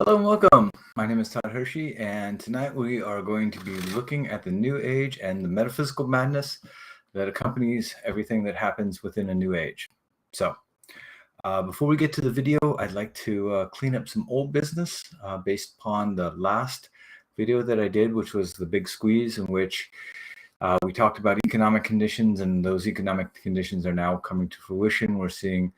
Hello and welcome. My name is Todd Hershey, and tonight we are going to be looking at the New Age and the metaphysical madness that accompanies everything that happens within a New Age. So, before we get to the video, I'd like to clean up some old business based upon the last video that I did, which was the big squeeze, in which we talked about economic conditions, and those economic conditions are now coming to fruition. We're seeing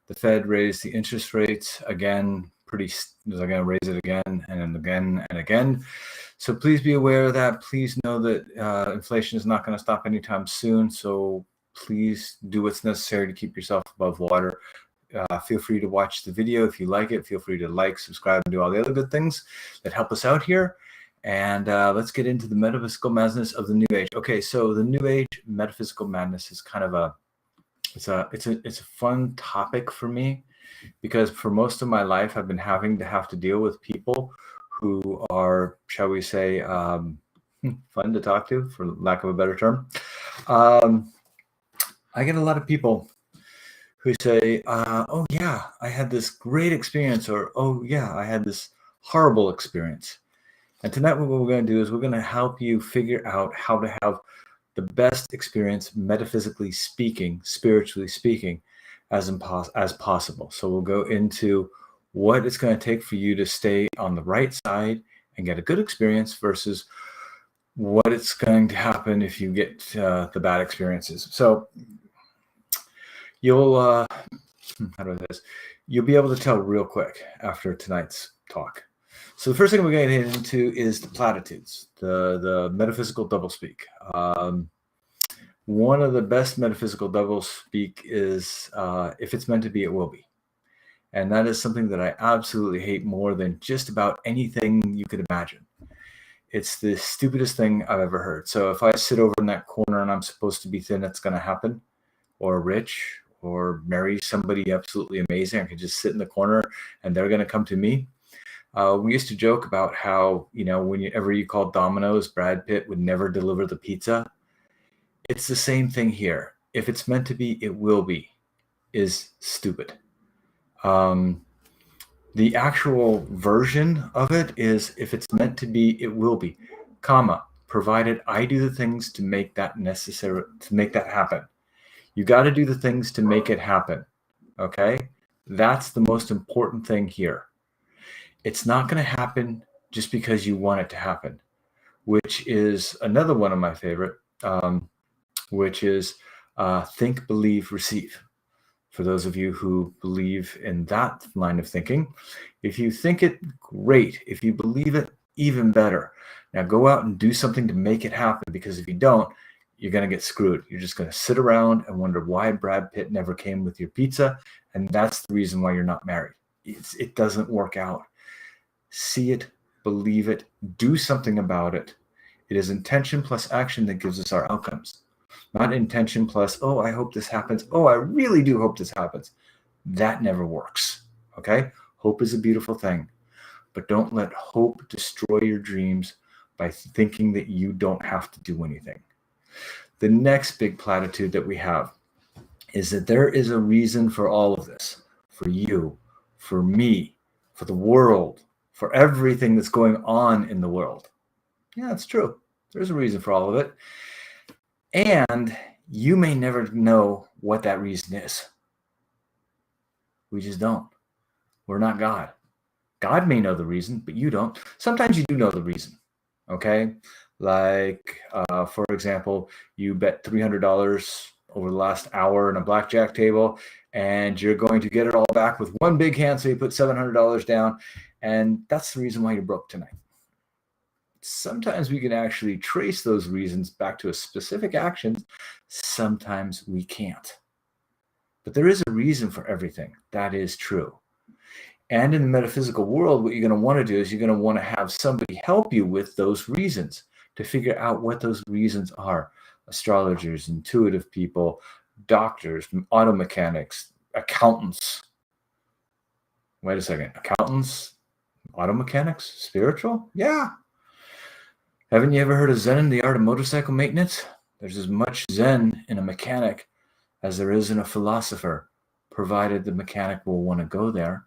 the Fed raise the interest rates again. They're going to raise it again and again and again. So please be aware of that. Please know that inflation is not going to stop anytime soon. So please do what's necessary to keep yourself above water. Feel free to watch the video if you like it. Feel free to like, subscribe, and do all the other good things that help us out here. And let's get into the metaphysical madness of the New Age. Okay, so the New Age metaphysical madness is kind of it's a fun topic for me, because for most of my life I've been having to deal with people who are, shall we say, fun to talk to, for lack of a better term. I get a lot of people who say, oh yeah, I had this great experience, or oh yeah, I had this horrible experience. And tonight what we're going to do is we're going to help you figure out how to have the best experience, metaphysically speaking, spiritually speaking, as possible. So we'll go into what it's going to take for you to stay on the right side and get a good experience versus what it's going to happen if you get the bad experiences. So you'll how do I say this? You'll be able to tell real quick after tonight's talk. So the first thing we're going to get into is the platitudes, the metaphysical doublespeak. One of the best metaphysical doublespeak is if it's meant to be, it will be. And that is something that I absolutely hate more than just about anything you could imagine. It's the stupidest thing I've ever heard. So if I sit over in that corner and I'm supposed to be thin, that's going to happen, or rich, or marry somebody absolutely amazing, I could just sit in the corner and they're going to come to me. We used to joke about how, whenever you called Domino's, Brad Pitt would never deliver the pizza. It's the same thing here. If it's meant to be, it will be, is stupid. The actual version of it is, if it's meant to be, it will be, comma, provided I do the things to make that necessary, to make that happen. You got to do the things to make it happen. Okay? That's the most important thing here. It's not going to happen just because you want it to happen, which is another one of my favorite, which is think, believe, receive. For those of you who believe in that line of thinking, if you think it, great. If you believe it, even better. Now go out and do something to make it happen, because if you don't, you're going to get screwed. You're just going to sit around and wonder why Brad Pitt never came with your pizza, and that's the reason why you're not married. It doesn't work out. See it, believe it, do something about it. It is intention plus action that gives us our outcomes. Not intention plus, oh, I hope this happens. Oh, I really do hope this happens. That never works. Okay? Hope is a beautiful thing. But don't let hope destroy your dreams by thinking that you don't have to do anything. The next big platitude that we have is that there is a reason for all of this. For you, for me, for the world, for everything that's going on in the world. Yeah, it's true. There's a reason for all of it. And you may never know what that reason is. We just don't. We're not God. God may know the reason, but you don't. Sometimes you do know the reason. Okay? Like, for example, you bet $300 over the last hour in a blackjack table, and you're going to get it all back with one big hand, so you put $700 down, and that's the reason why you're broke tonight. Sometimes we can actually trace those reasons back to a specific action. Sometimes we can't. But there is a reason for everything. That is true. And in the metaphysical world, what you're going to want to do is you're going to want to have somebody help you with those reasons to figure out what those reasons are. Astrologers, intuitive people, doctors, auto mechanics, accountants. Wait a second. Accountants, auto mechanics, spiritual? Yeah. Haven't you ever heard of Zen, the art of motorcycle maintenance? There's as much Zen in a mechanic as there is in a philosopher, provided the mechanic will want to go there.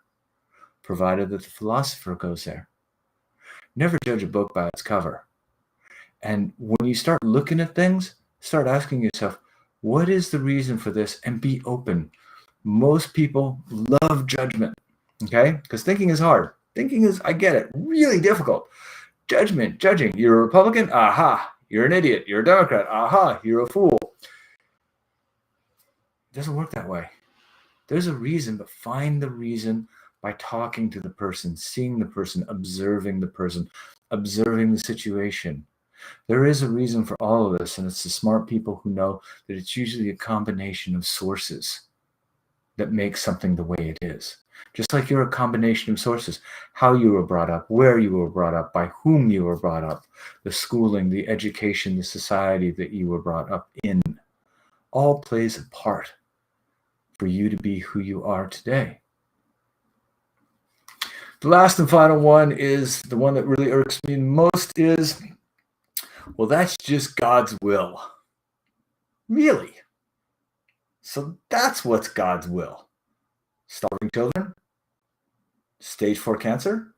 provided that the philosopher goes there. Never judge a book by its cover. And when you start looking at things, start asking yourself, what is the reason for this? And be open. Most people love judgment, okay? Because thinking is hard. Thinking is, I get it, really difficult. Judging. You're a Republican? Aha. You're an idiot. You're a Democrat? Aha. You're a fool. It doesn't work that way. There's a reason, but find the reason by talking to the person, seeing the person, observing the situation. There is a reason for all of this, and it's the smart people who know that it's usually a combination of sources that makes something the way it is. Just like you're a combination of sources, how you were brought up, where you were brought up, by whom you were brought up, the schooling, the education, the society that you were brought up in, all plays a part for you to be who you are today. The last and final one is the one that really irks me most is, well, that's just God's will. Really? So that's what's God's will. Starving children? Stage 4 cancer?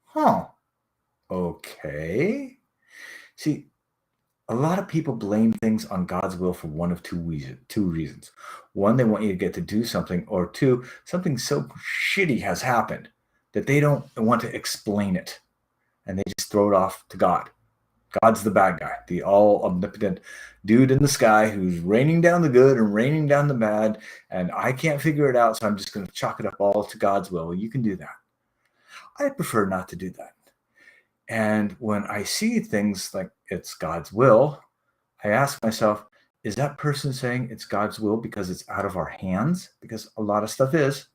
Huh. Okay. See, a lot of people blame things on God's will for one of two reasons. One, they want you to get to do something, or two, something so shitty has happened that they don't want to explain it. And they just throw it off to God. God's the bad guy, the all omnipotent dude in the sky who's raining down the good and raining down the bad, and I can't figure it out, so I'm just going to chalk it up all to God's will. You can do that. I prefer not to do that. And when I see things like it's God's will, I ask myself, is that person saying it's God's will because it's out of our hands? Because a lot of stuff is.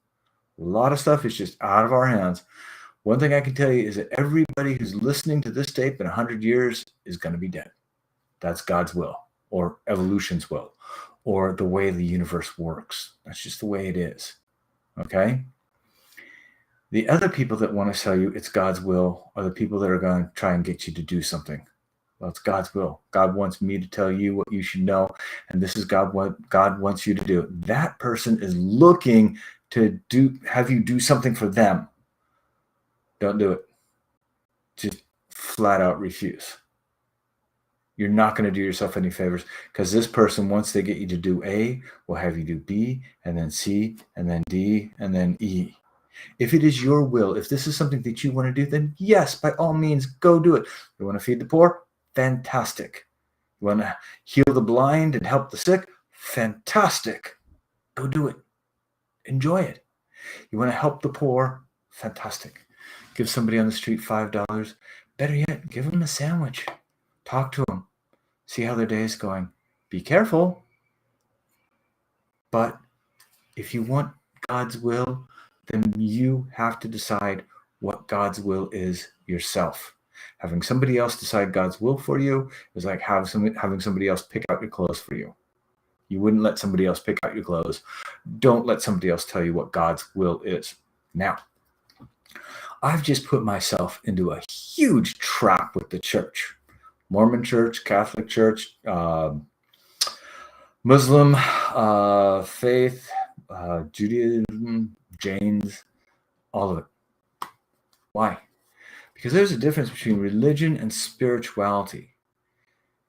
A lot of stuff is just out of our hands. One thing I can tell you is that everybody who's listening to this tape in 100 years is going to be dead. That's God's will, or evolution's will, or the way the universe works. That's just the way it is. Okay? The other people that want to tell you it's God's will are the people that are going to try and get you to do something. Well, it's God's will. God wants me to tell you what you should know, and this is what God wants you to do. That person is looking to have you do something for them. Don't do it. Just flat out refuse. You're not going to do yourself any favors, because this person, once they get you to do A, will have you do B, and then C, and then D, and then E. If it is your will, if this is something that you want to do, then yes, by all means, go do it. You want to feed the poor? Fantastic. You want to heal the blind and help the sick? Fantastic. Go do it. Enjoy it. You want to help the poor? Fantastic. Give somebody on the street $5. Better yet, give them a sandwich. Talk to them. See how their day is going. Be careful. But if you want God's will, then you have to decide what God's will is yourself. Having somebody else decide God's will for you is like having somebody else pick out your clothes for you. You wouldn't let somebody else pick out your clothes. Don't let somebody else tell you what God's will is. Now, I've just put myself into a huge trap with the church. Mormon church, Catholic church, Muslim faith, Judaism, Jains, all of it. Why? Because there's a difference between religion and spirituality.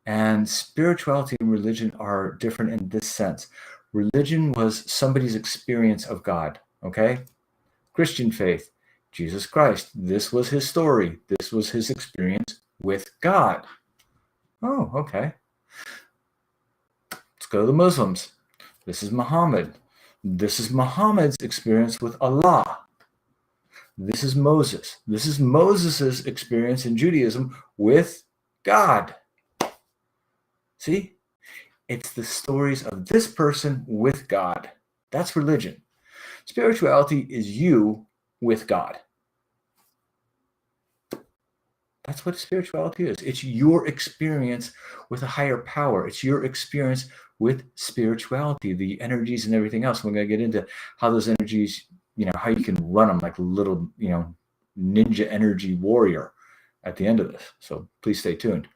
And spirituality and religion are different in this sense. Religion was somebody's experience of God, okay? Christian faith, Jesus Christ, this was his story. This was his experience with God. Oh, okay. Let's go to the Muslims. This is Muhammad. This is Muhammad's experience with Allah. This is Moses. This is Moses' experience in Judaism with God. See? It's the stories of this person with God. That's religion. Spirituality is you with God. That's what spirituality is. It's your experience with a higher power. It's your experience with spirituality, the energies and everything else. We're going to get into how those energies, how you can run them like a little, ninja energy warrior at the end of this. So please stay tuned.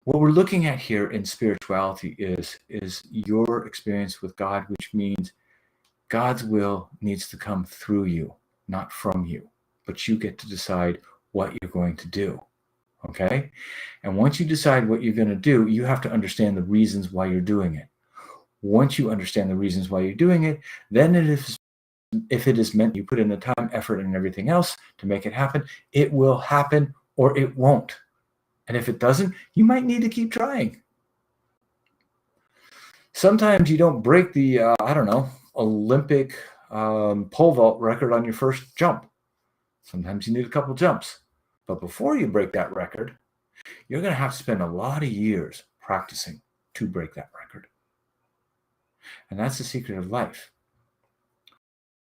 What we're looking at here in spirituality is your experience with God, which means God's will needs to come through you. not from you, but you get to decide what you're going to do. Okay? And once you decide what you're going to do, you have to understand the reasons why you're doing it. Once you understand the reasons why you're doing it, then if it is meant you put in the time, effort, and everything else to make it happen, it will happen or it won't. And if it doesn't, you might need to keep trying. Sometimes you don't break the, Olympic pole vault record on your first jump. Sometimes you need a couple jumps. But before you break that record, you're going to have to spend a lot of years practicing to break that record. And that's the secret of life.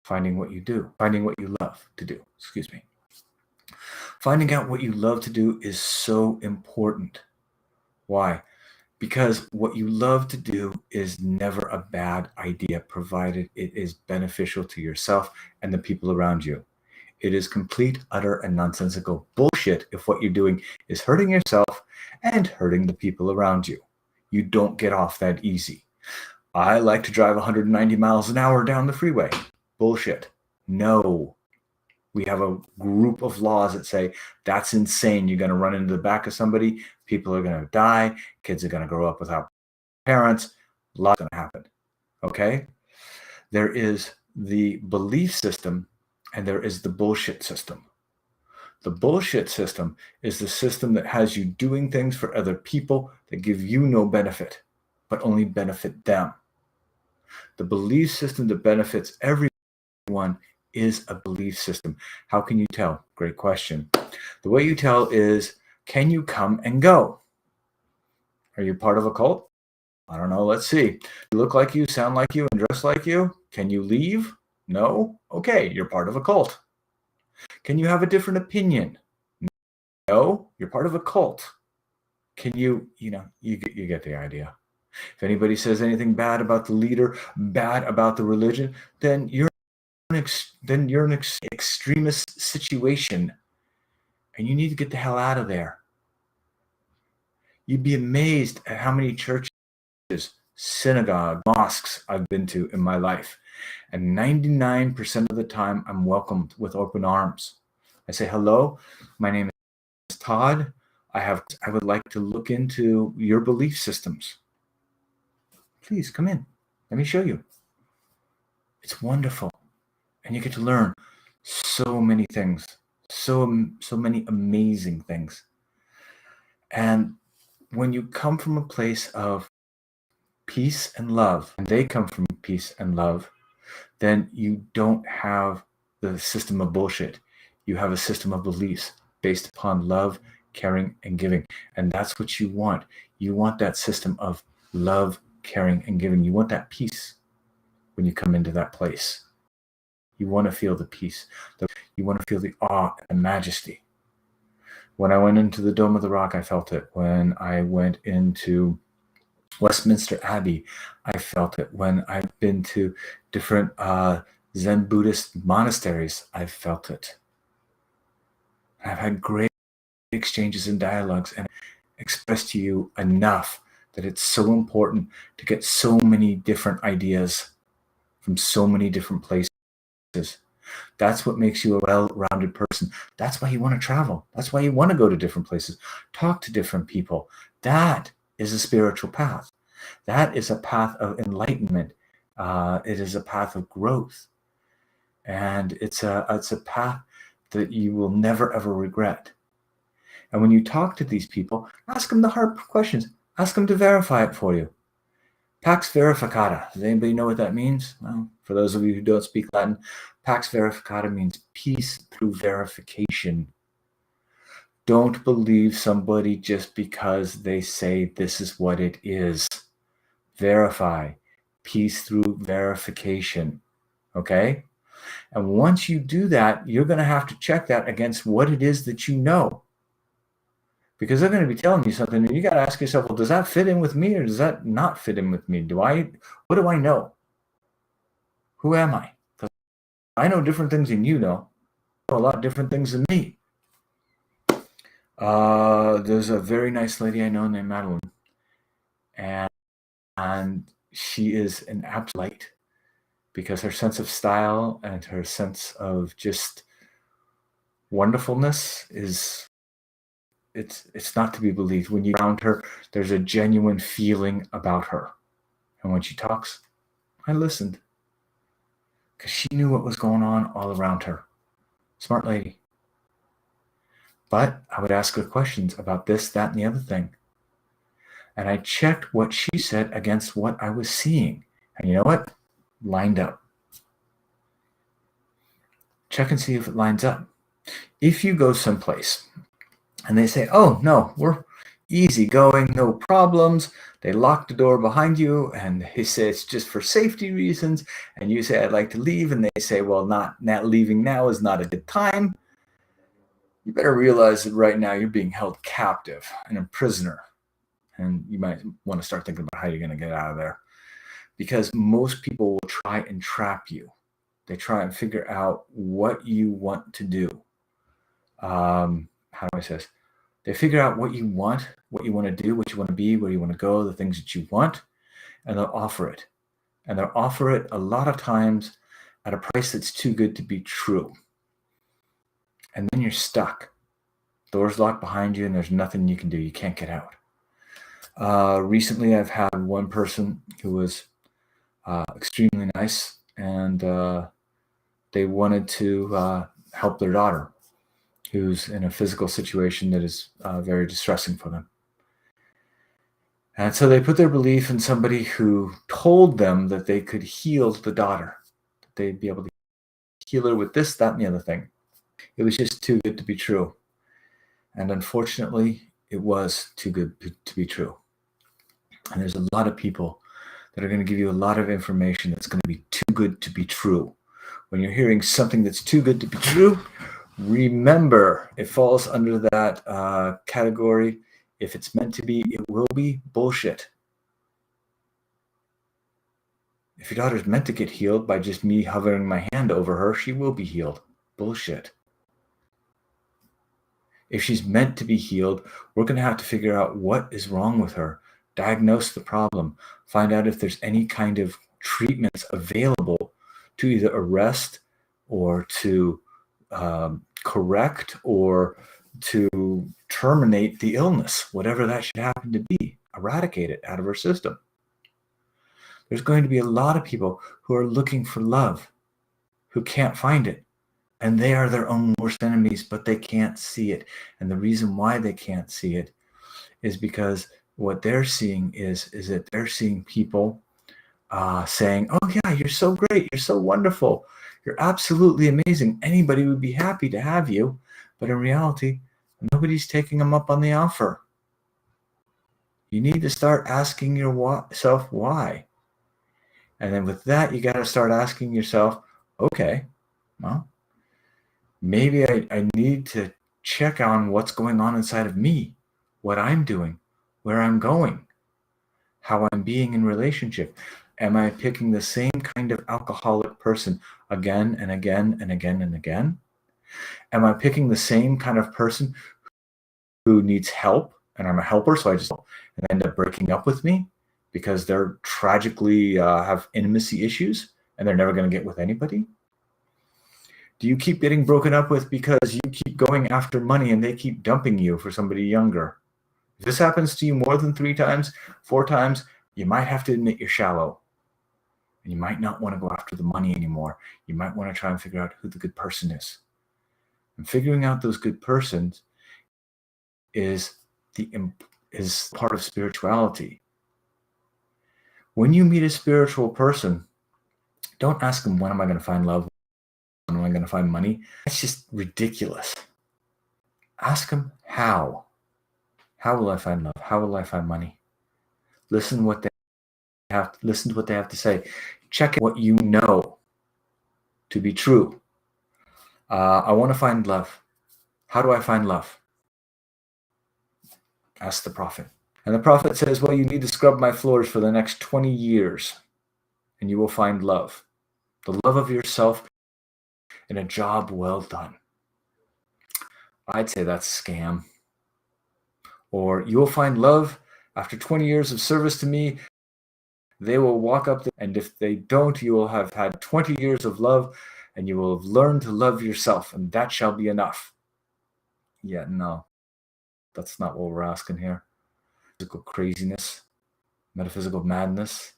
Finding what you do, finding what you love to do, Finding out what you love to do is so important. Why? Because what you love to do is never a bad idea, provided it is beneficial to yourself and the people around you. It is complete, utter, and nonsensical bullshit if what you're doing is hurting yourself and hurting the people around you. You don't get off that easy. I like to drive 190 miles an hour down the freeway. Bullshit. No. We have a group of laws that say that's insane. You're going to run into the back of somebody. People are going to die. Kids are going to grow up without parents. A lot's going to happen. Okay? There is the belief system and there is the bullshit system. The bullshit system is the system that has you doing things for other people that give you no benefit, but only benefit them. The belief system that benefits everyone is a belief system. How can you tell? Great question. The way you tell is, can you come and go? Are you part of a cult? I don't know. Let's see. You look like you, sound like you, and dress like you. Can you leave? No? Okay, you're part of a cult. Can you have a different opinion? No? You're part of a cult. Can you get the idea. If anybody says anything bad about the leader, bad about the religion, then you're an extremist situation, and you need to get the hell out of there. You'd be amazed at how many churches, synagogues, mosques I've been to in my life, and 99% of the time I'm welcomed with open arms. I say, hello, my name is Todd. I would like to look into your belief systems. Please come in. Let me show you. It's wonderful. And you get to learn so many things, so many amazing things. And when you come from a place of peace and love, and they come from peace and love, then you don't have the system of bullshit. You have a system of beliefs based upon love, caring, and giving. And that's what you want. You want that system of love, caring, and giving. You want that peace when you come into that place. You want to feel the peace. You want to feel the awe and the majesty. When I went into the Dome of the Rock, I felt it. When I went into Westminster Abbey, I felt it. When I've been to different Zen Buddhist monasteries, I've felt it. I've had great exchanges and dialogues and expressed to you enough that it's so important to get so many different ideas from so many different places. That's what makes you a well-rounded person. That's why you want to travel. That's why you want to go to different places, talk to different people. That is a spiritual path. That is a path of enlightenment. It is a path of growth. And it's a path that you will never, ever regret. And when you talk to these people, ask them the hard questions. Ask them to verify it for you. Pax verificata. Does anybody know what that means? Well, for those of you who don't speak Latin, Pax verificata means peace through verification. Don't believe somebody just because they say this is what it is. Verify. Peace through verification. Okay? And once you do that, you're going to have to check that against what it is that you know. Because they're going to be telling you something, and you got to ask yourself, well, does that fit in with me or does that not fit in with me? What do I know? Who am I? Because I know different things than you know. I know a lot of different things than me. There's a very nice lady I know named Madeline. And she is an absolute light. because her sense of style and her sense of just wonderfulness is, it's not to be believed. When you around her, there's a genuine feeling about her. And when she talks, I listened because she knew what was going on all around her. Smart lady. But I would ask her questions about this, that, and the other thing. And I checked what she said against what I was seeing. And you know what? Lined up. Check and see if it lines up. If you go someplace and they say, oh, no, we're easy going, no problems. They lock the door behind you and they say it's just for safety reasons. And you say, I'd like to leave. And they say, well, not leaving now is not a good time. You better realize that right now you're being held captive and a prisoner. And you might want to start thinking about how you're going to get out of there. Because most people will try and trap you. They try and figure out what you want to do. How do I say this? They figure out what you want to do, what you want to be, where you want to go, the things that you want, and they'll offer it. And they'll offer it a lot of times at a price that's too good to be true. And then you're stuck. Doors locked behind you and there's nothing you can do. You can't get out. Recently, I've had one person who was extremely nice, and they wanted to help their daughter, who's in a physical situation that is very distressing for them. And so they put their belief in somebody who told them that they could heal the daughter, that they'd be able to heal her with this, that, and the other thing. It was just too good to be true. And unfortunately, it was too good to be true. And there's a lot of people that are going to give you a lot of information that's going to be too good to be true. When you're hearing something that's too good to be true, remember it falls under that category. If it's meant to be, it will be bullshit. If your daughter's meant to get healed by just me hovering my hand over her, she will be healed. Bullshit. If she's meant to be healed, we're going to have to figure out what is wrong with her, diagnose the problem, find out if there's any kind of treatments available to either arrest or to correct or to terminate the illness, whatever that should happen to be, eradicate it out of her system. There's going to be a lot of people who are looking for love, who can't find it. And they are their own worst enemies, but they can't see it. And the reason why they can't see it is because what they're seeing is that they're seeing people saying, oh yeah, you're so great, you're so wonderful, you're absolutely amazing. Anybody would be happy to have you. But in reality, nobody's taking them up on the offer. You need to start asking yourself why. And then with that, you got to start asking yourself, okay, well, maybe I need to check on what's going on inside of me, what I'm doing, where I'm going, how I'm being in relationship. Am I picking the same kind of alcoholic person again and again and again and again? Am I picking the same kind of person who needs help and I'm a helper, so I just and end up breaking up with me because they're tragically have intimacy issues and they're never going to get with anybody? Do you keep getting broken up with because you keep going after money and they keep dumping you for somebody younger? If this happens to you more than 3 times, 4 times, you might have to admit you're shallow. And you might not want to go after the money anymore. You might want to try and figure out who the good person is. And figuring out those good persons is part of spirituality. When you meet a spiritual person, don't ask them, when am I going to find love? When am I going to find money? That's just ridiculous. Ask them how. How will I find love? How will I find money? Listen to what they have to say. Check what you know to be true. I want to find love. How do I find love? Ask the prophet. And the prophet says, well, you need to scrub my floors for the next 20 years and you will find love. The love of yourself and a job well done. I'd say that's a scam. Or you will find love after 20 years of service to me They will walk up there, and if they don't, you will have had 20 years of love, and you will have learned to love yourself, and that shall be enough. Yeah, no, that's not what we're asking here. Physical craziness, metaphysical madness.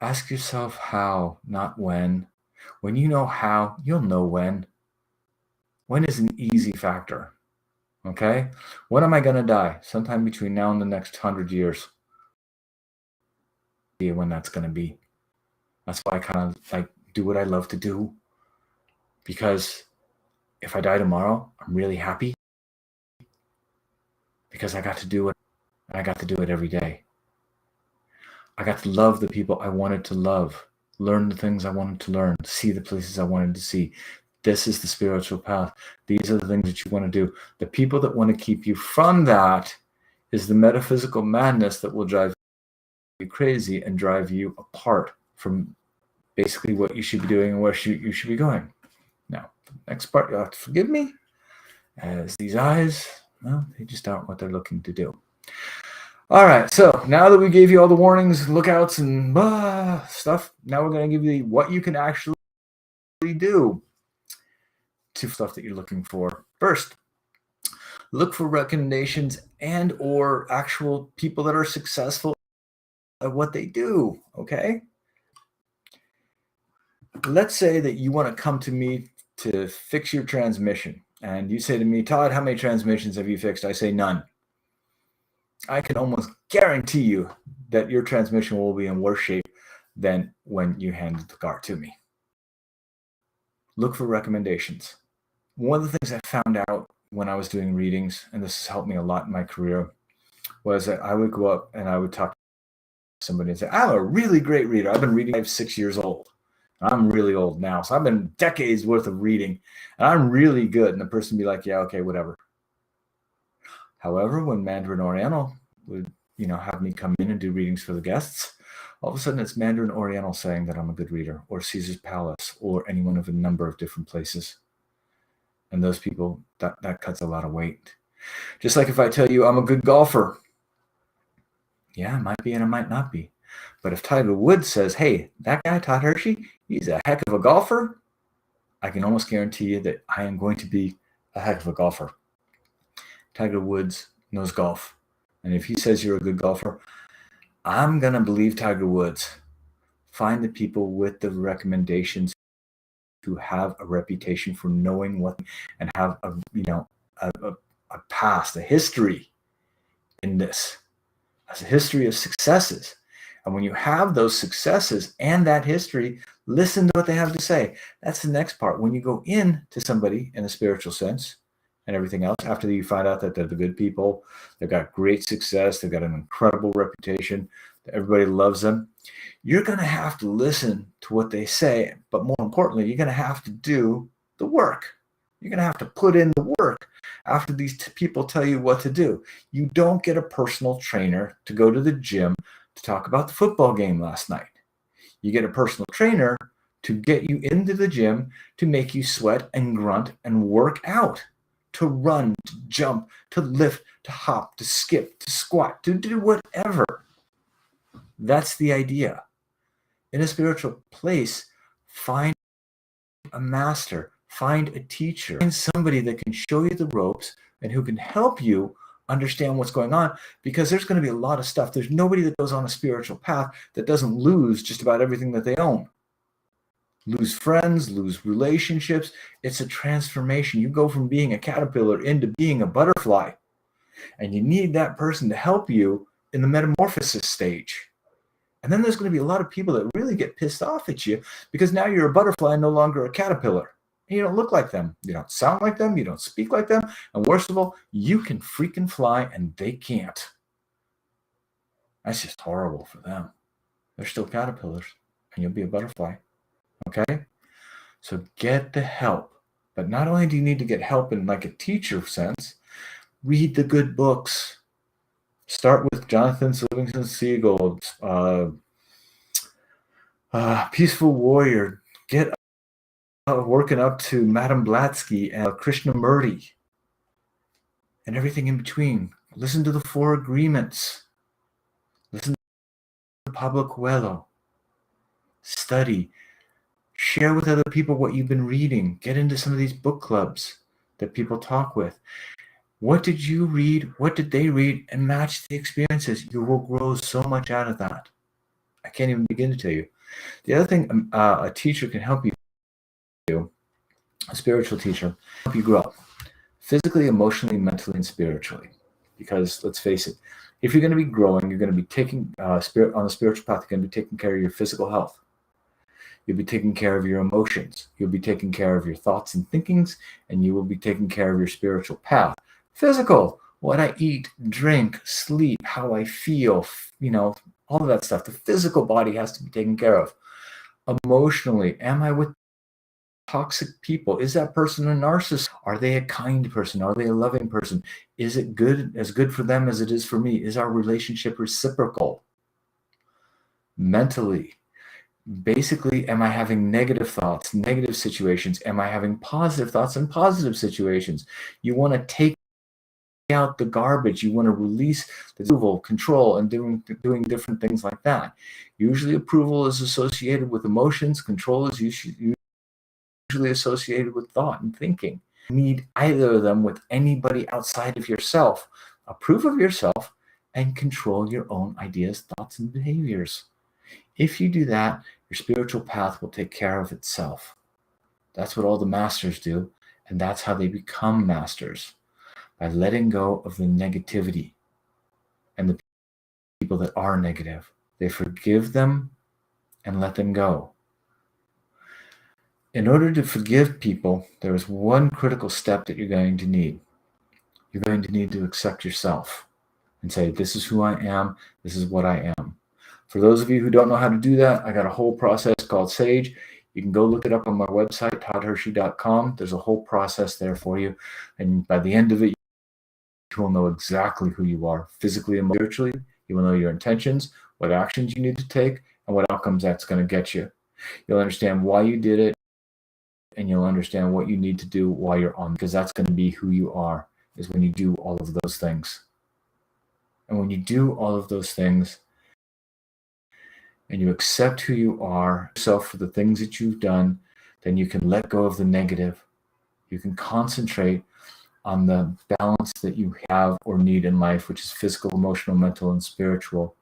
Ask yourself how, not when. When you know how, you'll know when. When is an easy factor. Okay? When am I going to die? Sometime between now and the next 100 years. When that's going to be. That's why I kind of like do what I love to do. Because if I die tomorrow, I'm really happy. Because I got to do it. And I got to do it every day. I got to love the people I wanted to love. Learn the things I wanted to learn. See the places I wanted to see. This is the spiritual path. These are the things that you want to do. The people that want to keep you from that is the metaphysical madness that will drive you crazy and drive you apart from basically what you should be doing and where you should be going. Now, the next part, you'll have to forgive me, as these eyes, well, they just aren't what they're looking to do. All right, so now that we gave you all the warnings, lookouts, and stuff, now we're going to give you what you can actually do to stuff that you're looking for. First, look for recommendations and or actual people that are successful at what they do, okay? Let's say that you want to come to me to fix your transmission, and you say to me, Todd, how many transmissions have you fixed? I say none. I can almost guarantee you that your transmission will be in worse shape than when you handed the car to me. Look for recommendations. One of the things I found out when I was doing readings, and this has helped me a lot in my career, was that I would go up and I would talk to somebody and say, I'm a really great reader. I've been reading, I'm 6 years old. I'm really old now. So I've been decades worth of reading and I'm really good. And the person would be like, yeah, okay, whatever. However, when Mandarin Oriental would, have me come in and do readings for the guests, all of a sudden it's Mandarin Oriental saying that I'm a good reader, or Caesar's Palace, or any one of a number of different places. And those people, that cuts a lot of weight. Just like if I tell you I'm a good golfer. Yeah, it might be and it might not be. But if Tiger Woods says, hey, that guy, Todd Hershey, he's a heck of a golfer, I can almost guarantee you that I am going to be a heck of a golfer. Tiger Woods knows golf. And if he says you're a good golfer, I'm going to believe Tiger Woods. Find the people with the recommendations who have a reputation for knowing what and have a past, a history in this, as a history of successes. And when you have those successes and that history, listen to what they have to say. That's the next part. When you go in to somebody in a spiritual sense and everything else, after you find out that they're the good people, they've got great success, they've got an incredible reputation, everybody loves them, you're going to have to listen to what they say. But more importantly, you're going to have to do the work. You're going to have to put in the work after these people tell you what to do. You don't get a personal trainer to go to the gym to talk about the football game last night. You get a personal trainer to get you into the gym, to make you sweat and grunt and work out, to run, to jump, to lift, to hop, to skip, to squat, to do whatever. That's the idea. In a spiritual place, find a master, find a teacher, find somebody that can show you the ropes and who can help you understand what's going on, because there's going to be a lot of stuff. There's nobody that goes on a spiritual path that doesn't lose just about everything that they own. Lose friends, lose relationships. It's a transformation. You go from being a caterpillar into being a butterfly, and you need that person to help you in the metamorphosis stage. And then there's going to be a lot of people that really get pissed off at you because now you're a butterfly and no longer a caterpillar. And you don't look like them. You don't sound like them. You don't speak like them. And worst of all, you can freaking fly and they can't. That's just horrible for them. They're still caterpillars and you'll be a butterfly. Okay? So get the help. But not only do you need to get help in like a teacher sense, read the good books. Start with Jonathan Livingston Seagull, Peaceful Warrior. Get working up to Madame Blavatsky and Krishnamurti and everything in between. Listen to the Four Agreements. Listen Pablo Coelho. Study. Share with other people what you've been reading. Get into some of these book clubs that people talk with. What did you read? What did they read? And match the experiences. You will grow so much out of that. I can't even begin to tell you. The other thing a teacher can help you do, a spiritual teacher, help you grow physically, emotionally, mentally, and spiritually. Because let's face it, if you're going to be growing, you're going to be taking on the spiritual path, you're going to be taking care of your physical health. You'll be taking care of your emotions. You'll be taking care of your thoughts and thinkings, and you will be taking care of your spiritual path. Physical, what I eat, drink, sleep, how I feel, all of that stuff. The physical body has to be taken care of. Emotionally, am I with toxic people? Is that person a narcissist? Are they a kind person? Are they a loving person? Is it as good for them as it is for me? Is our relationship reciprocal? Mentally, basically, am I having negative thoughts, negative situations? Am I having positive thoughts and positive situations? You want to take out the garbage. You want to release the approval, control, and doing different things like that. Usually approval is associated with emotions. Control is usually associated with thought and thinking. You need either of them with anybody outside of yourself. Approve of yourself and control your own ideas, thoughts, and behaviors. If you do that, your spiritual path will take care of itself. That's what all the masters do, and that's how they become masters, by letting go of the negativity and the people that are negative. They forgive them and let them go. In order to forgive people, there is one critical step that you're going to need. You're going to need to accept yourself and say, this is who I am, this is what I am. For those of you who don't know how to do that, I got a whole process called SAGE. You can go look it up on my website, toddhershey.com. There's a whole process there for you. And by the end of it, you will know exactly who you are, physically and spiritually. You will know your intentions, what actions you need to take, and what outcomes that's going to get you. You'll understand why you did it, and you'll understand what you need to do while you're on, because that's going to be who you are, is when you do all of those things. And when you do all of those things, and you accept who you are, yourself for the things that you've done, then you can let go of the negative. You can concentrate on the balance that you have or need in life, which is physical, emotional, mental, and spiritual.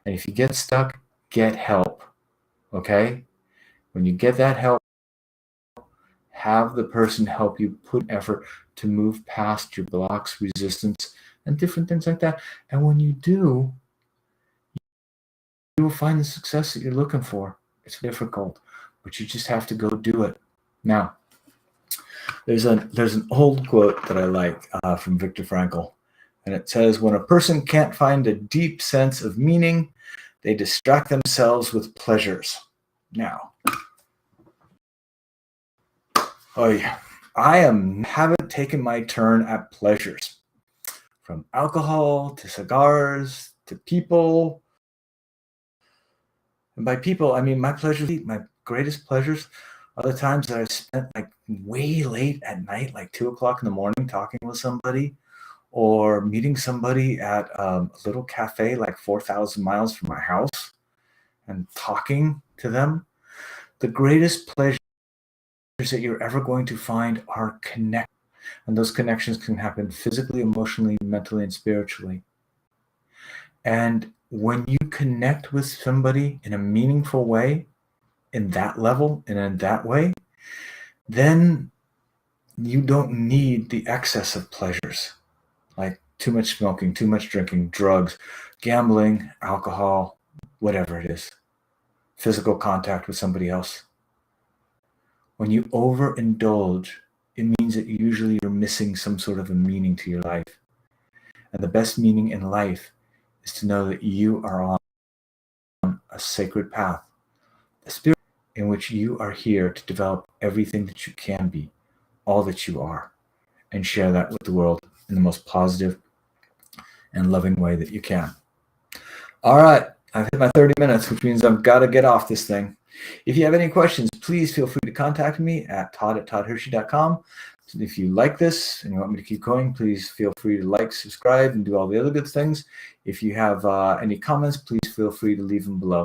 And if you get stuck, get help, okay? When you get that help, have the person help you put effort to move past your blocks, resistance, and different things like that. And when you do, you will find the success that you're looking for. It's difficult, but you just have to go do it. Now, there's an old quote that I like from Viktor Frankl, and it says, when a person can't find a deep sense of meaning, they distract themselves with pleasures. Now, oh yeah, I haven't taken my turn at pleasures, from alcohol to cigars to people. And by people, I mean my pleasures, my greatest pleasures are the times that I spent like way late at night, like 2:00 in the morning, talking with somebody, or meeting somebody at a little cafe like 4,000 miles from my house and talking to them. The greatest pleasures that you're ever going to find are connected. And those connections can happen physically, emotionally, mentally, and spiritually. And when you connect with somebody in a meaningful way, in that level and in that way, then you don't need the excess of pleasures, like too much smoking, too much drinking, drugs, gambling, alcohol, whatever it is, physical contact with somebody else. When you overindulge, it means that usually you're missing some sort of a meaning to your life. And the best meaning in life is to know that you are on a sacred path, a spirit in which you are here to develop everything that you can be, all that you are, and share that with the world in the most positive and loving way that you can. All right, I've hit my 30 minutes, which means I've got to get off this thing. If you have any questions, please feel free to contact me at todd@toddhershey.com. If you like this and you want me to keep going, please feel free to like, subscribe, and do all the other good things. If you have any comments, please feel free to leave them below.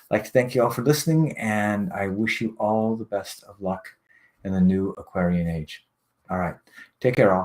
I'd like to thank you all for listening, and I wish you all the best of luck in the new Aquarian age. All right. Take care, all.